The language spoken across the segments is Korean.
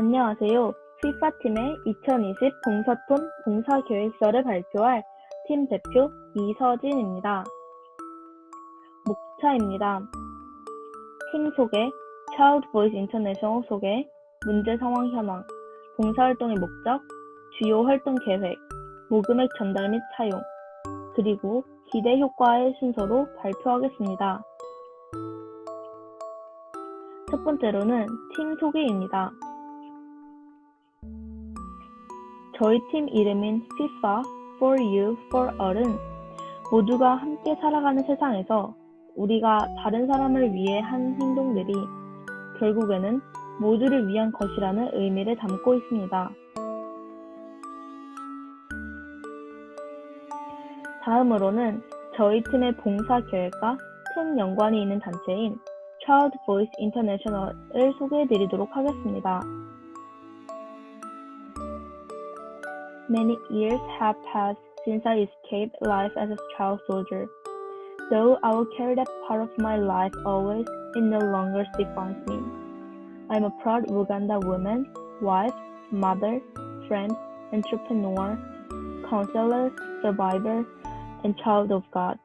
안녕하세요. 피파팀의 2020 봉사톤 봉사계획서를 발표할 팀 대표 이서진입니다. 목차입니다. 팀 소개, Child Voice International 소개, 문제 상황 현황, 봉사활동의 목적, 주요 활동 계획, 모금액 전달 및 사용, 그리고 기대 효과의 순서로 발표하겠습니다. 첫 번째로는 팀 소개입니다. 저희 팀 이름인 FIFA For You For All은 모두가 함께 살아가는 세상에서 우리가 다른 사람을 위해 한 행동들이 결국에는 모두를 위한 것이라는 의미를 담고 있습니다. 다음으로는 저희 팀의 봉사 계획과 큰 연관이 있는 단체인 Child Voice International을 소개해드리도록 하겠습니다. Many years have passed since I escaped life as a child soldier. Though I will carry that part of my life always, it no longer defines me. I am a proud Uganda woman, wife, mother, friend, entrepreneur, counselor, survivor, and child of God.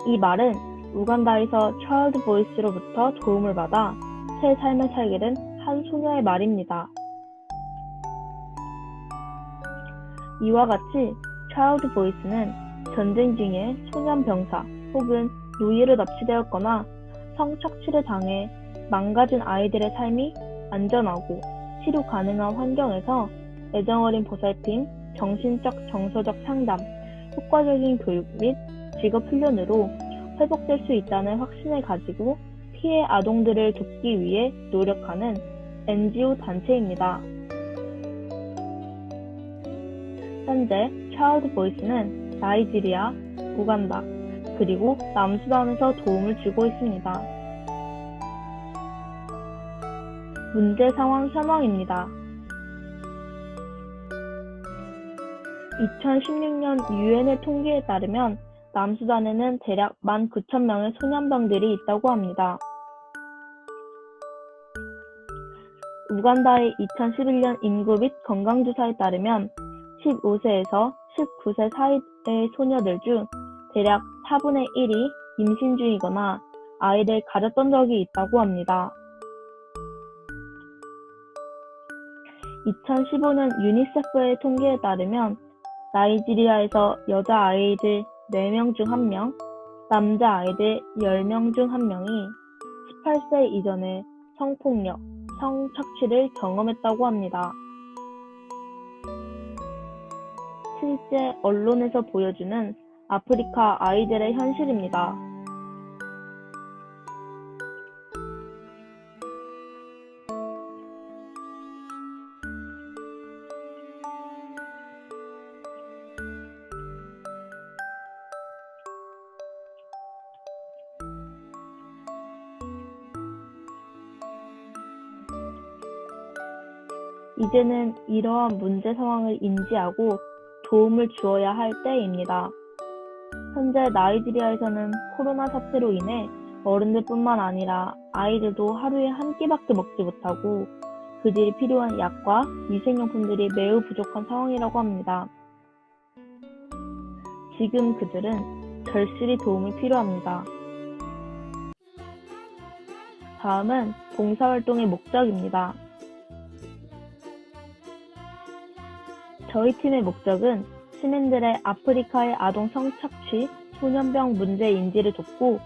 이 말은 우간다에서 Child Voice로부터 도움을 받아 새 삶을 살게 된 한 소녀의 말입니다. 이와 같이 Child Voice는 전쟁 중에 소년 병사 혹은 노예로 납치되었거나 성착취를 당해 망가진 아이들의 삶이 안전하고 치료 가능한 환경에서 애정어린 보살핌, 정신적, 정서적 상담, 효과적인 교육 및 직업 훈련으로 회복될 수 있다는 확신을 가지고 피해 아동들을 돕기 위해 노력하는 NGO 단체입니다. 현재 Child Voice는 나이지리아, 우간다, 그리고 남수단에서 도움을 주고 있습니다. 문제 상황 현황입니다. 2016년 유엔의 통계에 따르면 남수단에는 대략 19,000명의 소년병들이 있다고 합니다. 우간다의 2011년 인구 및 건강조사에 따르면 15세에서 19세 사이의 소녀들 중 대략 4분의 1이 임신 중이거나 아이를 가졌던 적이 있다고 합니다. 2015년 유니세프의 통계에 따르면 나이지리아에서 여자아이들 4명 중 1명, 남자아이들 10명 중 1명이 18세 이전에 성폭력, 성착취를 경험했다고 합니다. 실제 언론에서 보여주는 아프리카 아이들의 현실입니다. 이제는 이러한 문제 상황을 인지하고 도움을 주어야 할 때입니다. 현재 나이지리아에서는 코로나 사태로 인해 어른들뿐만 아니라 아이들도 하루에 한 끼밖에 먹지 못하고 그들이 필요한 약과 위생용품들이 매우 부족한 상황이라고 합니다. 지금 그들은 절실히 도움이 필요합니다. 다음은 봉사활동의 목적입니다. 저희 팀의 목적은 시민들의 아프리카의 아동 성착취, 소년병 문제 인지를 돕고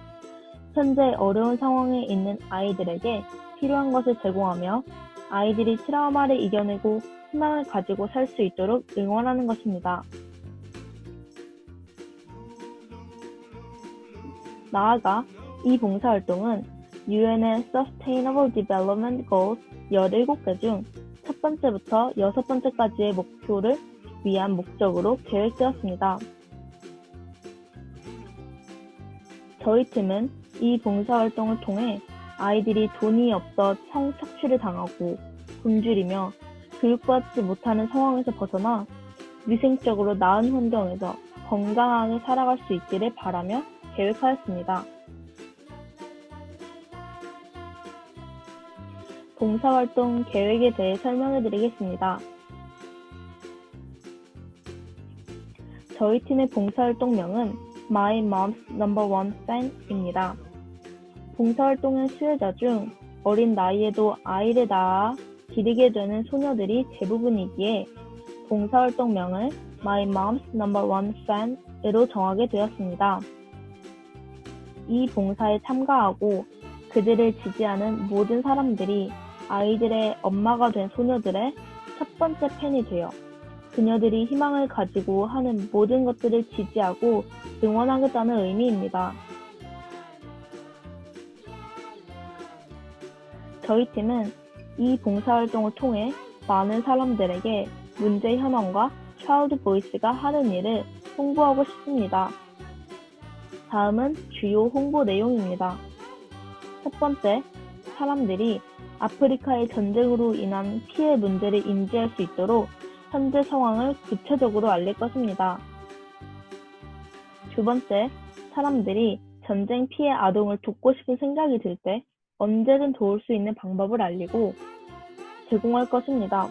현재 어려운 상황에 있는 아이들에게 필요한 것을 제공하며 아이들이 트라우마를 이겨내고 희망을 가지고 살 수 있도록 응원하는 것입니다. 나아가 이 봉사활동은 유엔의 Sustainable Development Goals 17개 중 첫 번째부터 6번째까지의 목표를 위한 목적으로 계획되었습니다. 저희 팀은 이 봉사활동을 통해 아이들이 돈이 없어 성착취를 당하고 굶주리며 교육받지 못하는 상황에서 벗어나 위생적으로 나은 환경에서 건강하게 살아갈 수 있기를 바라며 계획하였습니다. 봉사활동 계획에 대해 설명해 드리겠습니다. 저희 팀의 봉사활동명은 My Mom's No.1 Fan입니다. 봉사활동의 수혜자 중 어린 나이에도 아이를 낳아 기르게 되는 소녀들이 대부분이기에 봉사활동명을 My Mom's No.1 Fan으로 정하게 되었습니다. 이 봉사에 참가하고 그들을 지지하는 모든 사람들이 아이들의 엄마가 된 소녀들의 첫 번째 팬이 되어 그녀들이 희망을 가지고 하는 모든 것들을 지지하고 응원하겠다는 의미입니다. 저희 팀은 이 봉사활동을 통해 많은 사람들에게 문제 현황과 차일드 보이스가 하는 일을 홍보하고 싶습니다. 다음은 주요 홍보 내용입니다. 첫 번째, 사람들이 아프리카의 전쟁으로 인한 피해 문제를 인지할 수 있도록 현재 상황을 구체적으로 알릴 것입니다. 두 번째, 사람들이 전쟁 피해 아동을 돕고 싶은 생각이 들 때 언제든 도울 수 있는 방법을 알리고 제공할 것입니다.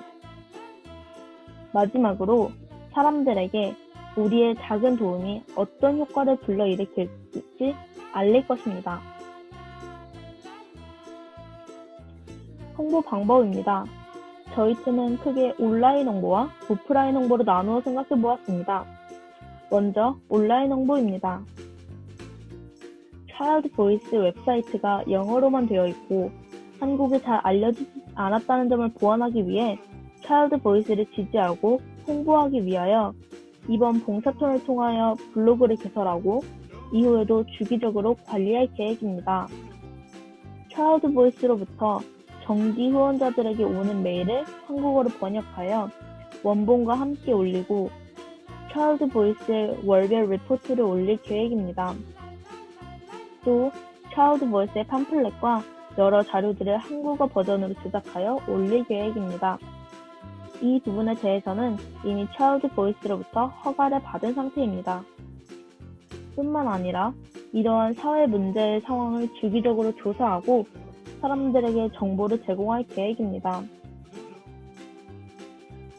마지막으로 사람들에게 우리의 작은 도움이 어떤 효과를 불러일으킬지 알릴 것입니다. 홍보 방법입니다. 저희 팀은 크게 온라인 홍보와 오프라인 홍보로 나누어 생각해 보았습니다. 먼저 온라인 홍보입니다. 차일드 보이스 웹사이트가 영어로만 되어 있고 한국에 잘 알려지지 않았다는 점을 보완하기 위해 차일드 보이스를 지지하고 홍보하기 위하여 이번 봉사톤을 통하여 블로그를 개설하고 이후에도 주기적으로 관리할 계획입니다. 차일드 보이스로부터 정기 후원자들에게 오는 메일을 한국어로 번역하여 원본과 함께 올리고 차일드 보이스의 월별 리포트를 올릴 계획입니다. 또 차일드 보이스의 팜플렛과 여러 자료들을 한국어 버전으로 제작하여 올릴 계획입니다. 이 부분에 대해서는 이미 차일드 보이스로부터 허가를 받은 상태입니다. 뿐만 아니라 이러한 사회 문제의 상황을 주기적으로 조사하고 사람들에게 정보를 제공할 계획입니다.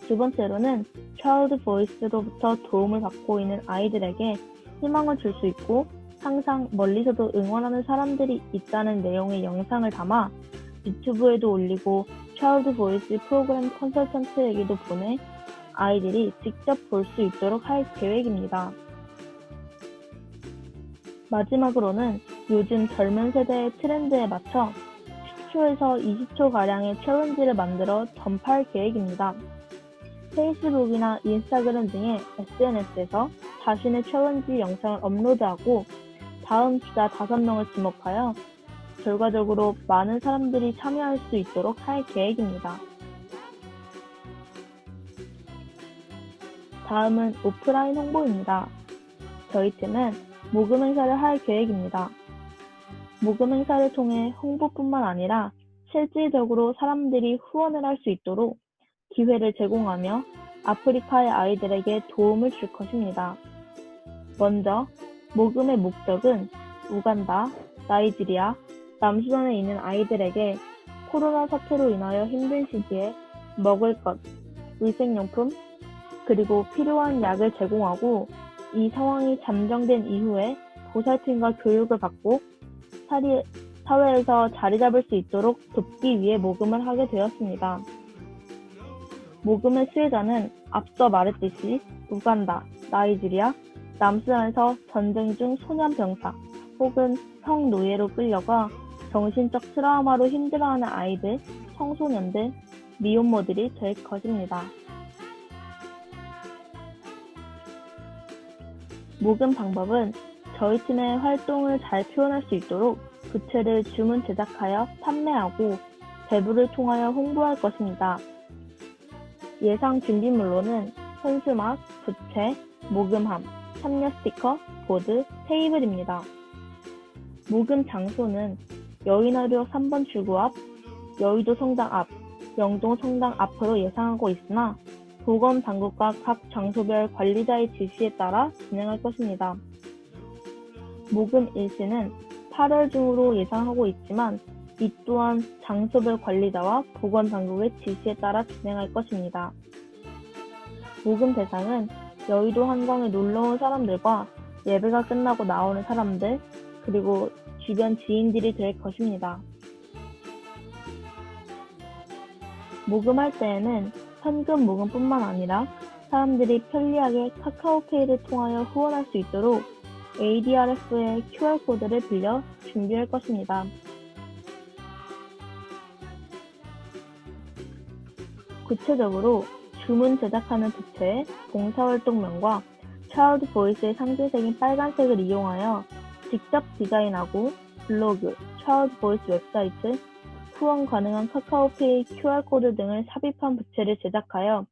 두 번째로는 차일드 보이스로부터 도움을 받고 있는 아이들에게 희망을 줄 수 있고 항상 멀리서도 응원하는 사람들이 있다는 내용의 영상을 담아 유튜브에도 올리고 차일드 보이스 프로그램 컨설턴트에게도 보내 아이들이 직접 볼 수 있도록 할 계획입니다. 마지막으로는 요즘 젊은 세대의 트렌드에 맞춰 10초에서 20초가량의 챌린지를 만들어 전파할 계획입니다. 페이스북이나 인스타그램 등의 SNS에서 자신의 챌린지 영상을 업로드하고 다음 주자 5명을 지목하여 결과적으로 많은 사람들이 참여할 수 있도록 할 계획입니다. 다음은 오프라인 홍보입니다. 저희 팀은 모금 행사를 할 계획입니다. 모금 행사를 통해 홍보뿐만 아니라 실질적으로 사람들이 후원을 할 수 있도록 기회를 제공하며 아프리카의 아이들에게 도움을 줄 것입니다. 먼저 모금의 목적은 우간다, 나이지리아, 남수단에 있는 아이들에게 코로나 사태로 인하여 힘든 시기에 먹을 것, 위생용품, 그리고 필요한 약을 제공하고 이 상황이 잠정된 이후에 보살핌과 교육을 받고 사회에서 자리 잡을 수 있도록 돕기 위해 모금을 하게 되었습니다. 모금의 수혜자는 앞서 말했듯이 우간다, 나이지리아, 남수단에서 전쟁 중 소년병사 혹은 성노예로 끌려가 정신적 트라우마로 힘들어하는 아이들, 청소년들, 미혼모들이 될 것입니다. 모금 방법은 저희 팀의 활동을 잘 표현할 수 있도록 부채를 주문 제작하여 판매하고 배부를 통하여 홍보할 것입니다. 예상 준비물로는 현수막, 부채, 모금함, 참여 스티커, 보드, 테이블입니다. 모금 장소는 여의나루역 3번 출구 앞, 여의도 성당 앞, 영동 성당 앞으로 예상하고 있으나 보건당국과 각 장소별 관리자의 지시에 따라 진행할 것입니다. 모금 일시는 8월 중으로 예상하고 있지만 이 또한 장소별 관리자와 보건당국의 지시에 따라 진행할 것입니다. 모금 대상은 여의도 한강에 놀러온 사람들과 예배가 끝나고 나오는 사람들, 그리고 주변 지인들이 될 것입니다. 모금할 때에는 현금 모금뿐만 아니라 사람들이 편리하게 카카오페이를 통하여 후원할 수 있도록 ADRF의 QR코드를 빌려 준비할 것입니다. 구체적으로 주문 제작하는 부채의 봉사활동명과 차일드 보이스의 상징색인 빨간색을 이용하여 직접 디자인하고 블로그, 차일드 보이스 웹사이트, 후원 가능한 카카오페이 QR코드 등을 삽입한 부채를 제작하여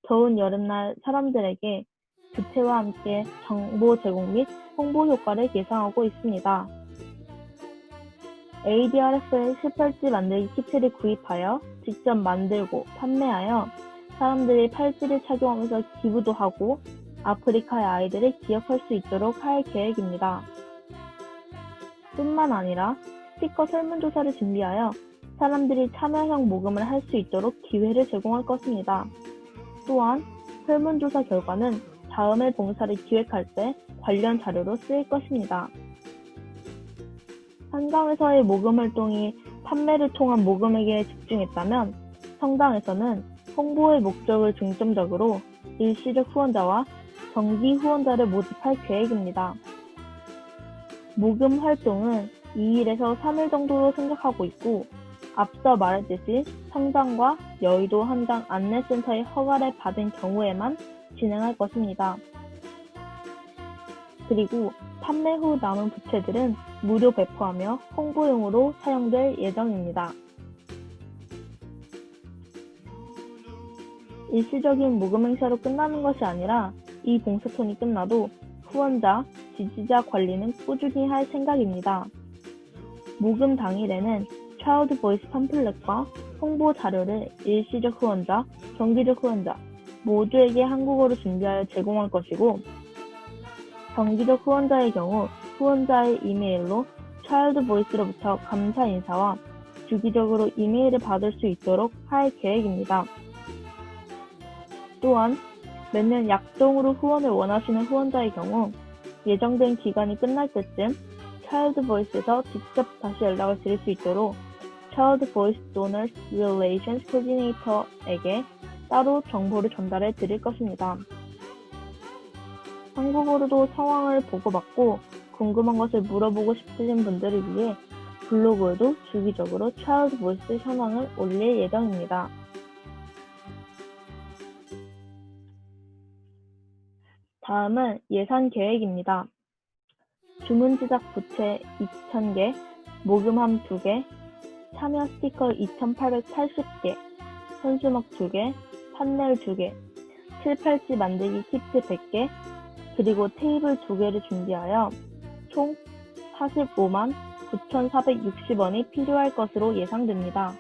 더운 여름날 사람들에게 부채와 함께 정보 제공 및 홍보 효과를 예상하고 있습니다. ADRF의 실팔찌 만들기 키트를 구입하여 직접 만들고 판매하여 사람들이 팔찌를 착용하면서 기부도 하고 아프리카의 아이들을 기억할 수 있도록 할 계획입니다. 뿐만 아니라 스티커 설문조사를 준비하여 사람들이 참여형 모금을 할 수 있도록 기회를 제공할 것입니다. 또한 설문조사 결과는 다음의 봉사를 기획할 때 관련 자료로 쓰일 것입니다. 한강에서의 모금 활동이 판매를 통한 모금에게 집중했다면 성당에서는 홍보의 목적을 중점적으로 일시적 후원자와 정기 후원자를 모집할 계획입니다. 모금 활동은 2일에서 3일 정도로 생각하고 있고 앞서 말했듯이 성당과 여의도 한강 안내센터의 허가를 받은 경우에만 진행할 것입니다. 그리고 판매 후 남은 부채들은 무료 배포하며 홍보용으로 사용될 예정입니다. 일시적인 모금 행사로 끝나는 것이 아니라 이 봉사톤이 끝나도 후원자, 지지자 관리는 꾸준히 할 생각입니다. 모금 당일에는 차일드 보이스 팜플렛과 홍보 자료를 일시적 후원자, 정기적 후원자 모두에게 한국어로 준비하여 제공할 것이고 정기적 후원자의 경우 후원자의 이메일로 차일드 보이스로부터 감사 인사와 주기적으로 이메일을 받을 수 있도록 할 계획입니다. 또한 매년 약정으로 후원을 원하시는 후원자의 경우 예정된 기간이 끝날 때쯤 차일드 보이스에서 직접 다시 연락을 드릴 수 있도록 차일드 보이스 도너스 릴레이션스 코디네이터에게 따로 정보를 전달해 드릴 것입니다. 한국어로도 상황을 보고받고 궁금한 것을 물어보고 싶으신 분들을 위해 블로그에도 주기적으로 차일드 보이스 현황을 올릴 예정입니다. 다음은 예산 계획입니다. 주문 제작 부채 2,000개, 모금함 2개, 참여 스티커 2,880개, 현수막 2개, 판넬 2개, 실팔찌 만들기 키트 100개, 그리고 테이블 2개를 준비하여 총 45만 9,460원이 필요할 것으로 예상됩니다.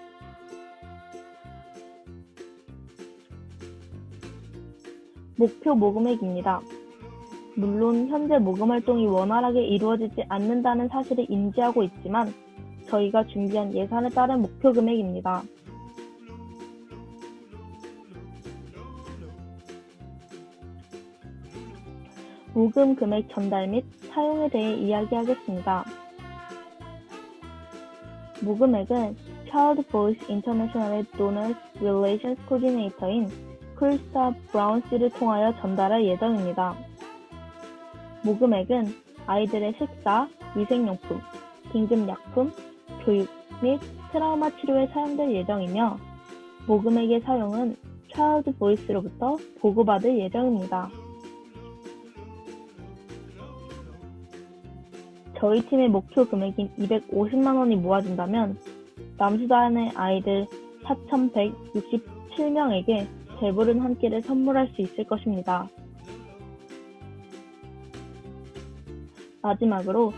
목표 모금액입니다. 물론 현재 모금 활동이 원활하게 이루어지지 않는다는 사실을 인지하고 있지만 저희가 준비한 예산에 따른 목표 금액입니다. 모금 금액 전달 및 사용에 대해 이야기하겠습니다. 모금액은 차일드 보이스 인터내셔널의 도너스 릴레이션스 코디네이터인 크리스타 브라운 씨를 통하여 전달할 예정입니다. 모금액은 아이들의 식사, 위생용품, 긴급약품, 교육 및 트라우마 치료에 사용될 예정이며 모금액의 사용은 차일드 보이스로부터 보고받을 예정입니다. 저희 팀의 목표 금액인 250만 원이 모아진다면 남수단의 아이들 4,167명에게 배부른 한 끼를 선물할 수 있을 것입니다. 마지막으로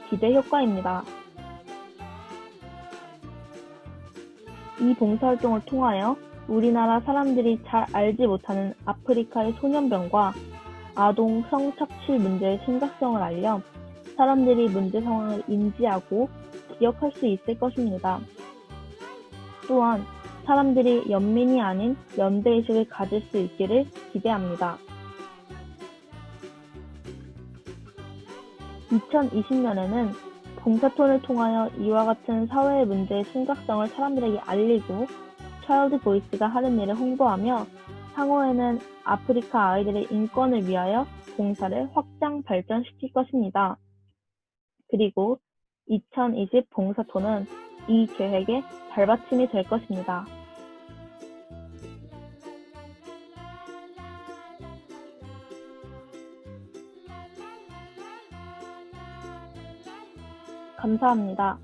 기대 효과입니다. 이 봉사활동을 통하여 우리나라 사람들이 잘 알지 못하는 아프리카의 소년병과 아동 성착취 문제의 심각성을 알려 사람들이 문제 상황을 인지하고 기억할 수 있을 것입니다. 또한 사람들이 연민이 아닌 연대의식을 가질 수 있기를 기대합니다. 2020년에는 봉사톤을 통하여 이와 같은 사회의 문제의 심각성을 사람들에게 알리고 차일드 보이스가 하는 일을 홍보하며 향후에는 아프리카 아이들의 인권을 위하여 봉사를 확장 발전시킬 것입니다. 그리고 2020 봉사톤은 이 계획의 발받침이 될 것입니다. 감사합니다.